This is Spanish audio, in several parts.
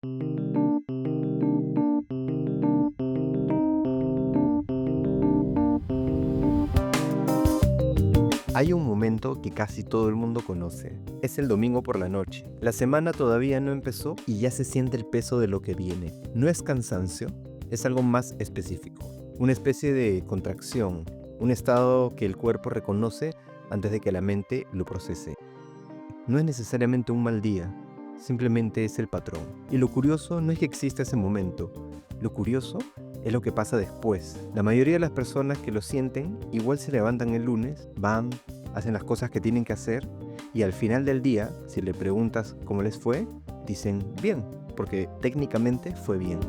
Hay un momento que casi todo el mundo conoce. Es el domingo por la noche. La semana todavía no empezó y ya se siente el peso de lo que viene. No es cansancio, es algo más específico. Una especie de contracción, un estado que el cuerpo reconoce antes de que la mente lo procese. No es necesariamente un mal día, simplemente es el patrón. Y lo curioso no es que exista ese momento, lo curioso es lo que pasa después. La mayoría de las personas que lo sienten igual se levantan el lunes, van, hacen las cosas que tienen que hacer y al final del día, si le preguntas cómo les fue, dicen bien, porque técnicamente fue bien.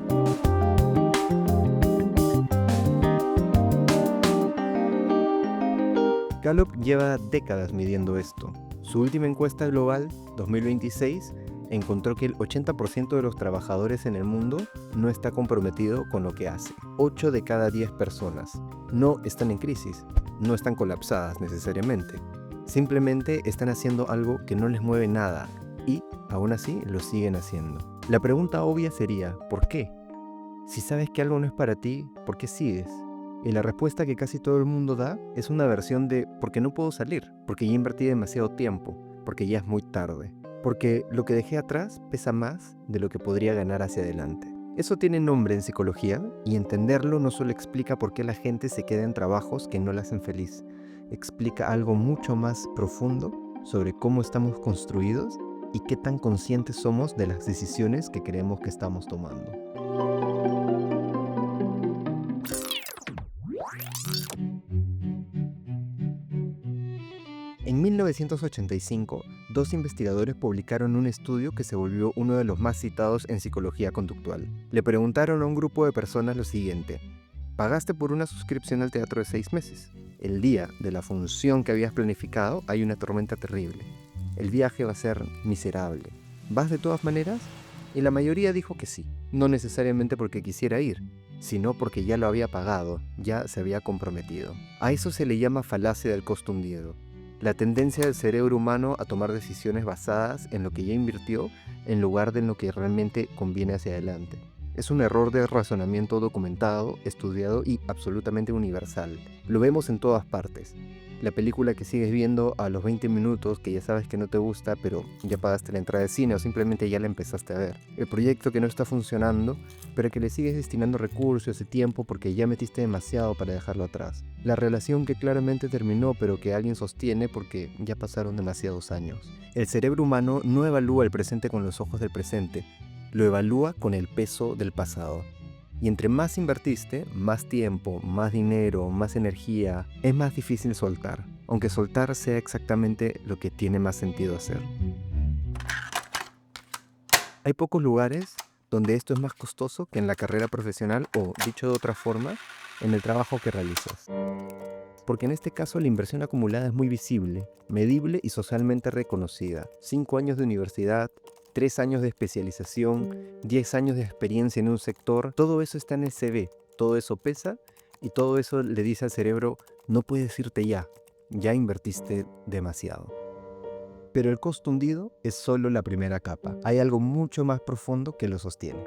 Gallup lleva décadas midiendo esto. Su última encuesta global, 2026, encontró que el 80% de los trabajadores en el mundo no está comprometido con lo que hace. 8 de cada 10 personas no están en crisis, no están colapsadas necesariamente. Simplemente están haciendo algo que no les mueve nada y, aún así, lo siguen haciendo. La pregunta obvia sería, ¿por qué? Si sabes que algo no es para ti, ¿por qué sigues? Y la respuesta que casi todo el mundo da es una versión de porque no puedo salir, porque ya invertí demasiado tiempo, porque ya es muy tarde, porque lo que dejé atrás pesa más de lo que podría ganar hacia adelante. Eso tiene nombre en psicología y entenderlo no solo explica por qué la gente se queda en trabajos que no la hacen feliz, explica algo mucho más profundo sobre cómo estamos construidos y qué tan conscientes somos de las decisiones que creemos que estamos tomando. En 1985, dos investigadores publicaron un estudio que se volvió uno de los más citados en psicología conductual. Le preguntaron a un grupo de personas lo siguiente: ¿pagaste por una suscripción al teatro de 6 meses? El día de la función que habías planificado hay una tormenta terrible. El viaje va a ser miserable. ¿Vas de todas maneras? Y la mayoría dijo que sí, no necesariamente porque quisiera ir, sino porque ya lo había pagado, ya se había comprometido. A eso se le llama falacia del costo hundido. La tendencia del cerebro humano a tomar decisiones basadas en lo que ya invirtió en lugar de en lo que realmente conviene hacia adelante. Es un error de razonamiento documentado, estudiado y absolutamente universal. Lo vemos en todas partes. La película que sigues viendo a los 20 minutos, que ya sabes que no te gusta, pero ya pagaste la entrada de cine o simplemente ya la empezaste a ver. El proyecto que no está funcionando, pero que le sigues destinando recursos y tiempo porque ya metiste demasiado para dejarlo atrás. La relación que claramente terminó, pero que alguien sostiene porque ya pasaron demasiados años. El cerebro humano no evalúa el presente con los ojos del presente, lo evalúa con el peso del pasado. Y entre más invertiste, más tiempo, más dinero, más energía, es más difícil soltar, aunque soltar sea exactamente lo que tiene más sentido hacer. Hay pocos lugares donde esto es más costoso que en la carrera profesional o, dicho de otra forma, en el trabajo que realizas. Porque en este caso la inversión acumulada es muy visible, medible y socialmente reconocida. 5 años de universidad, 3 años de especialización, 10 años de experiencia en un sector, todo eso está en el CV, todo eso pesa y todo eso le dice al cerebro, no puedes irte ya invertiste demasiado. Pero el costo hundido es solo la primera capa, hay algo mucho más profundo que lo sostiene.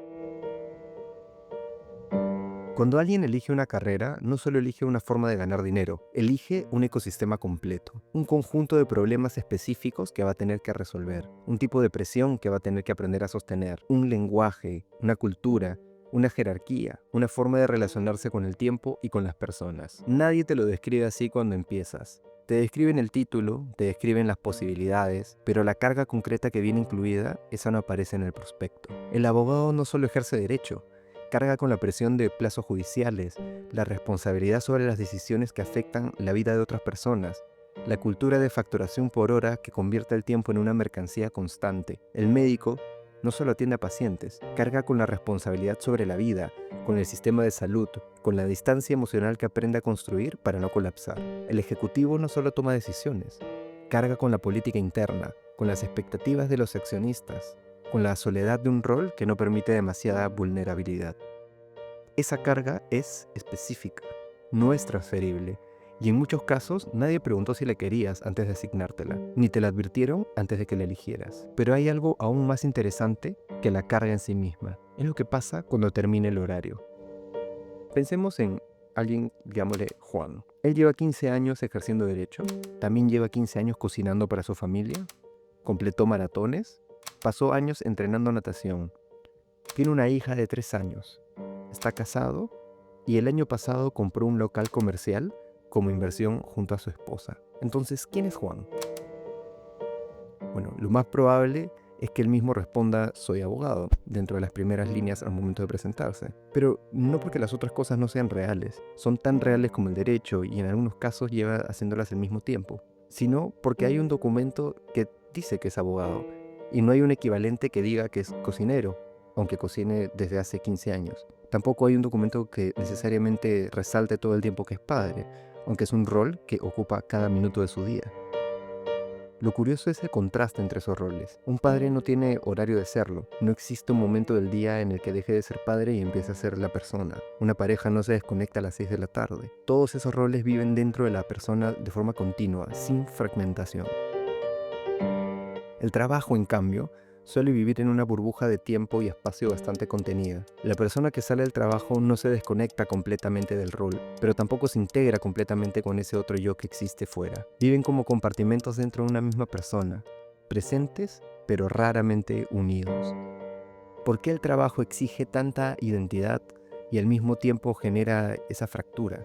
Cuando alguien elige una carrera, no solo elige una forma de ganar dinero, elige un ecosistema completo, un conjunto de problemas específicos que va a tener que resolver, un tipo de presión que va a tener que aprender a sostener, un lenguaje, una cultura, una jerarquía, una forma de relacionarse con el tiempo y con las personas. Nadie te lo describe así cuando empiezas. Te describen el título, te describen las posibilidades, pero la carga concreta que viene incluida, esa no aparece en el prospecto. El abogado no solo ejerce derecho, carga con la presión de plazos judiciales, la responsabilidad sobre las decisiones que afectan la vida de otras personas, la cultura de facturación por hora que convierte el tiempo en una mercancía constante. El médico no solo atiende a pacientes, carga con la responsabilidad sobre la vida, con el sistema de salud, con la distancia emocional que aprende a construir para no colapsar. El ejecutivo no solo toma decisiones, carga con la política interna, con las expectativas de los accionistas, con la soledad de un rol que no permite demasiada vulnerabilidad. Esa carga es específica, no es transferible, Y en muchos casos, nadie preguntó si la querías antes de asignártela, ni te la advirtieron antes de que la eligieras. Pero hay algo aún más interesante que la carga en sí misma. Es lo que pasa cuando termine el horario. Pensemos en alguien, digámosle Juan. Él lleva 15 años ejerciendo derecho, también lleva 15 años cocinando para su familia, completó maratones, pasó años entrenando natación, tiene una hija de 3 años, está casado y el año pasado compró un local comercial como inversión junto a su esposa. Entonces, ¿quién es Juan? Bueno, lo más probable es que él mismo responda soy abogado, dentro de las primeras líneas al momento de presentarse. Pero no porque las otras cosas no sean reales, son tan reales como el derecho y en algunos casos lleva haciéndolas al mismo tiempo, sino porque hay un documento que dice que es abogado y no hay un equivalente que diga que es cocinero, aunque cocine desde hace 15 años. Tampoco hay un documento que necesariamente resalte todo el tiempo que es padre, aunque es un rol que ocupa cada minuto de su día. Lo curioso es el contraste entre esos roles. Un padre no tiene horario de serlo. No existe un momento del día en el que deje de ser padre y empiece a ser la persona. Una pareja no se desconecta a las 6 de la tarde. Todos esos roles viven dentro de la persona de forma continua, sin fragmentación. El trabajo, en cambio, suele vivir en una burbuja de tiempo y espacio bastante contenida. La persona que sale del trabajo no se desconecta completamente del rol, pero tampoco se integra completamente con ese otro yo que existe fuera. Viven como compartimentos dentro de una misma persona, presentes pero raramente unidos. ¿Por qué el trabajo exige tanta identidad y al mismo tiempo genera esa fractura?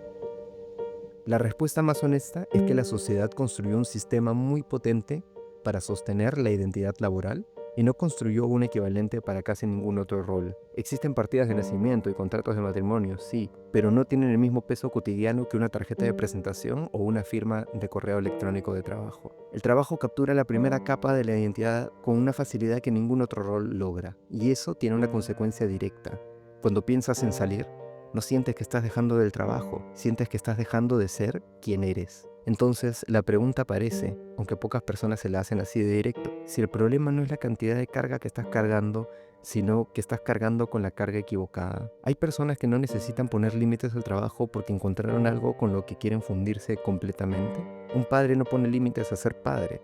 La respuesta más honesta es que la sociedad construyó un sistema muy potente para sostener la identidad laboral y no construyó un equivalente para casi ningún otro rol. Existen partidas de nacimiento y contratos de matrimonio, sí, pero no tienen el mismo peso cotidiano que una tarjeta de presentación o una firma de correo electrónico de trabajo. El trabajo captura la primera capa de la identidad con una facilidad que ningún otro rol logra, y eso tiene una consecuencia directa. Cuando piensas en salir, no sientes que estás dejando del trabajo, sientes que estás dejando de ser quien eres. Entonces la pregunta aparece, aunque pocas personas se la hacen así de directo, si el problema no es la cantidad de carga que estás cargando, sino que estás cargando con la carga equivocada. Hay personas que no necesitan poner límites al trabajo porque encontraron algo con lo que quieren fundirse completamente. Un padre no pone límites a ser padre,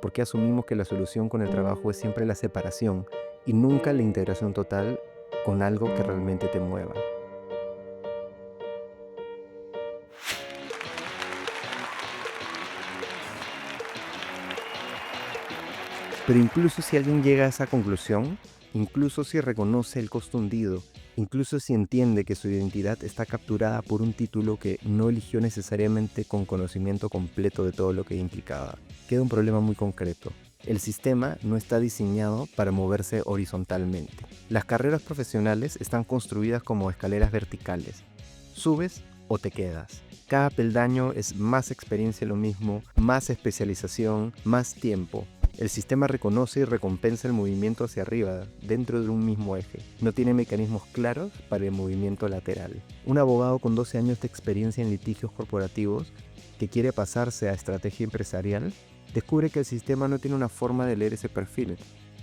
porque asumimos que la solución con el trabajo es siempre la separación y nunca la integración total con algo que realmente te mueva. Pero incluso si alguien llega a esa conclusión, incluso si reconoce el costo hundido, incluso si entiende que su identidad está capturada por un título que no eligió necesariamente con conocimiento completo de todo lo que implicaba, queda un problema muy concreto. El sistema no está diseñado para moverse horizontalmente. Las carreras profesionales están construidas como escaleras verticales. Subes o te quedas. Cada peldaño es más experiencia en lo mismo, más especialización, más tiempo. El sistema reconoce y recompensa el movimiento hacia arriba, dentro de un mismo eje. No tiene mecanismos claros para el movimiento lateral. Un abogado con 12 años de experiencia en litigios corporativos que quiere pasarse a estrategia empresarial, descubre que el sistema no tiene una forma de leer ese perfil.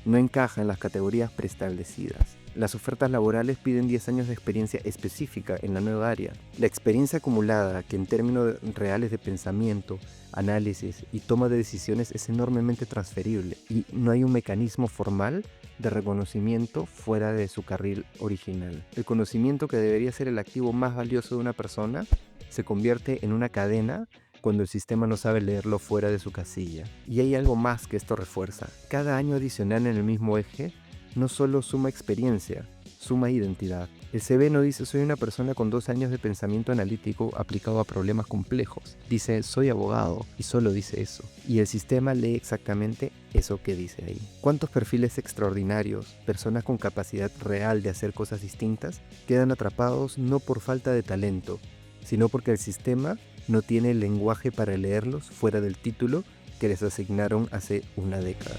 No encaja en las categorías preestablecidas. Las ofertas laborales piden 10 años de experiencia específica en la nueva área. La experiencia acumulada, que en términos reales de pensamiento, análisis y toma de decisiones es enormemente transferible y no hay un mecanismo formal de reconocimiento fuera de su carril original. El conocimiento, que debería ser el activo más valioso de una persona, se convierte en una cadena cuando el sistema no sabe leerlo fuera de su casilla. Y hay algo más que esto refuerza. Cada año adicional en el mismo eje no solo suma experiencia, suma identidad. El CV no dice soy una persona con 2 años de pensamiento analítico aplicado a problemas complejos. Dice soy abogado y solo dice eso. Y el sistema lee exactamente eso que dice ahí. ¿Cuántos perfiles extraordinarios, personas con capacidad real de hacer cosas distintas, quedan atrapados no por falta de talento, sino porque el sistema no tiene el lenguaje para leerlos fuera del título que les asignaron hace una década?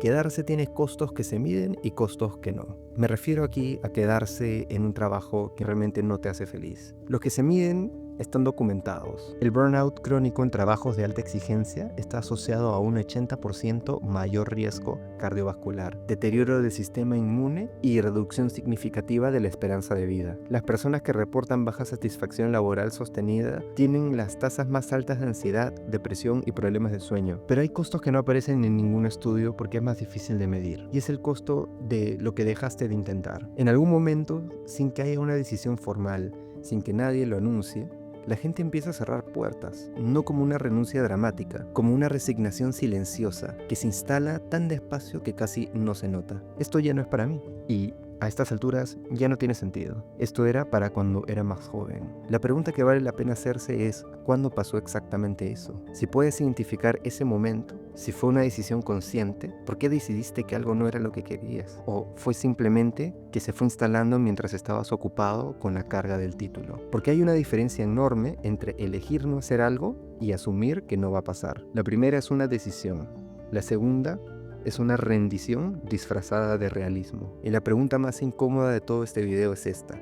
Quedarse tiene costos que se miden y costos que no. Me refiero aquí a quedarse en un trabajo que realmente no te hace feliz. Los que se miden están documentados. El burnout crónico en trabajos de alta exigencia está asociado a un 80% mayor riesgo cardiovascular, deterioro del sistema inmune y reducción significativa de la esperanza de vida. Las personas que reportan baja satisfacción laboral sostenida tienen las tasas más altas de ansiedad, depresión y problemas de sueño. Pero hay costos que no aparecen en ningún estudio porque es más difícil de medir, y es el costo de lo que dejaste de intentar. En algún momento, sin que haya una decisión formal, sin que nadie lo anuncie, la gente empieza a cerrar puertas, no como una renuncia dramática, como una resignación silenciosa que se instala tan despacio que casi no se nota. Esto ya no es para mí, y a estas alturas ya no tiene sentido. Esto era para cuando era más joven. La pregunta que vale la pena hacerse es, ¿cuándo pasó exactamente eso? Si puedes identificar ese momento, si fue una decisión consciente, ¿por qué decidiste que algo no era lo que querías? ¿O fue simplemente que se fue instalando mientras estabas ocupado con la carga del título? Porque hay una diferencia enorme entre elegir no hacer algo y asumir que no va a pasar. La primera es una decisión. La segunda es una rendición disfrazada de realismo. Y la pregunta más incómoda de todo este video es esta.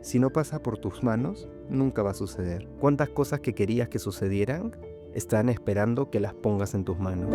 Si no pasa por tus manos, nunca va a suceder. ¿Cuántas cosas que querías que sucedieran están esperando que las pongas en tus manos?